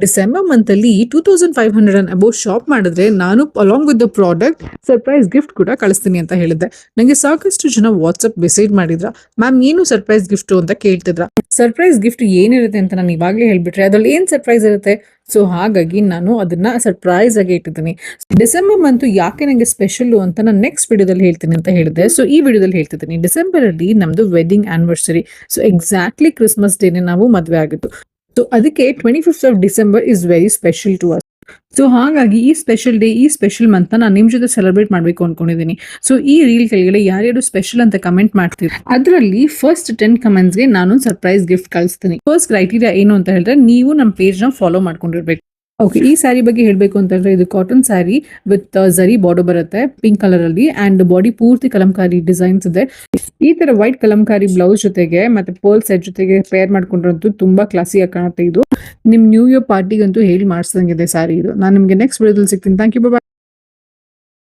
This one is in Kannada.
ಡಿಸೆಂಬರ್ ಮಂತ್ ಅಲ್ಲಿ 2500 ಅಂಡ್ ಅಬೌವ್ ಶಾಪ್ ಮಾಡಿದ್ರೆ ನಾನು along with the product surprise gift ಕೂಡ ಕಳಿಸ್ತೀನಿ ಅಂತ ಹೇಳಿದ್ದೆ. ನನಗೆ ಸಾಕಷ್ಟು ಜನ ವಾಟ್ಸ್ಆಪ್ ಮೆಸೇಜ್ ಮಾಡಿದ್ರ, ಮ್ಯಾಮ್ ಏನು ಸರ್ಪ್ರೈಸ್ ಗಿಫ್ಟ್ ಅಂತ ಕೇಳ್ತಿದ್ರ. ಸರ್ಪ್ರೈಸ್ ಗಿಫ್ಟ್ ಏನಿರುತ್ತೆ ಅಂತ ನಾನು ಇವಾಗಲೇ ಹೇಳ್ಬಿಟ್ರೆ ಅದ್ರಲ್ಲಿ ಏನ್ ಸರ್ಪ್ರೈಸ್ ಇರುತ್ತೆ. ಸೊ ಹಾಗಾಗಿ ನಾನು ಅದನ್ನ ಸರ್ಪ್ರೈಸ್ ಆಗಿ ಇಟ್ಟಿದ್ದೀನಿ. ಡಿಸೆಂಬರ್ ಮಂತ್ ಯಾಕೆ ನನಗೆ ಸ್ಪೆಷಲ್ ಅಂತ ನಾನು ನೆಕ್ಸ್ಟ್ ವಿಡಿಯೋದಲ್ಲಿ ಹೇಳ್ತೀನಿ ಅಂತ ಹೇಳಿದೆ. ಸೊ ಈ ವಿಡಿಯೋದಲ್ಲಿ ಹೇಳ್ತಿದ್ದೀನಿ, ಡಿಸೆಂಬರ್ ಅಲ್ಲಿ ನಮ್ದು wedding anniversary. So exactly Christmas ಡೇನೆ ನಾವು ಮದುವೆ ಆಗಿತ್ತು. ಸೊ ಅದಕ್ಕೆ 25th of December is very special to us. So ಹಾಗಾಗಿ ಈ ಸ್ಪೆಷಲ್ ಡೇ, ಈ ಸ್ಪೆಷಲ್ ಮಂತ್ ನಾನು ನಿಮ್ ಜೊತೆ ಸೆಲೆಬ್ರೇಟ್ ಮಾಡ್ಬೇಕು ಅನ್ಕೊಂಡಿದ್ದೀನಿ. ಸೊ ಈ ರೀಲ್ ಕೆಳಗಡೆ ಯಾರ್ಯಾರು ಸ್ಪೆಷಲ್ ಅಂತ ಕಮೆಂಟ್ ಮಾಡ್ತೀವಿ, ಅದರಲ್ಲಿ ಫಸ್ಟ್ 10 ಕಮೆಂಟ್ಸ್ಗೆ ನಾನು ಸರ್ಪ್ರೈಸ್ ಗಿಫ್ಟ್ ಕಳಿಸ್ತೀನಿ. ಫಸ್ಟ್ ಕ್ರೈಟೀರಿಯಾ ಏನು ಅಂತ ಹೇಳಿದ್ರೆ, ನೀವು ನಮ್ಮ ಪೇಜ್ ನ ಫಾಲೋ ಮಾಡ್ಕೊಂಡಿರ್ಬೇಕು. ಓಕೆ, ಈ ಸ್ಯಾರಿ ಬಗ್ಗೆ ಹೇಳ್ಬೇಕು ಅಂತಂದ್ರೆ ಇದು cotton sari with zari border ಬರುತ್ತೆ ಪಿಂಕ್ ಕಲರ್ ಅಲ್ಲಿ, ಅಂಡ್ ಬಾಡಿ ಪೂರ್ತಿ ಕಲಂಕಾರಿ ಡಿಸೈನ್ಸ್ ಇದೆ. ಈ ತರ ವೈಟ್ ಕಲಂಕಾರಿ ಬ್ಲೌಸ್ ಜೊತೆಗೆ ಮತ್ತೆ ಪರ್ಲ್ ಸೆಟ್ ಜೊತೆಗೆ ಪೇರ್ ಮಾಡ್ಕೊಂಡ್ರಂತೂ ತುಂಬಾ ಕ್ಲಾಸಿ ಆಗಿ ಕಾಣುತ್ತೆ. ಇದು ನಿಮ್ ನ್ಯೂ ಇಯರ್ ಪಾರ್ಟಿಗಂತೂ ಹೇಳಿ ಮಾಡಿಸಂಗಿದೆ ಸ್ಯಾರಿ ಇದು. ನಾನು ನಿಮ್ಗೆ ನೆಕ್ಸ್ಟ್ ವಿಡಿಯೋದಲ್ಲಿ ಸಿಗ್ತೀನಿ. Thank you, bye.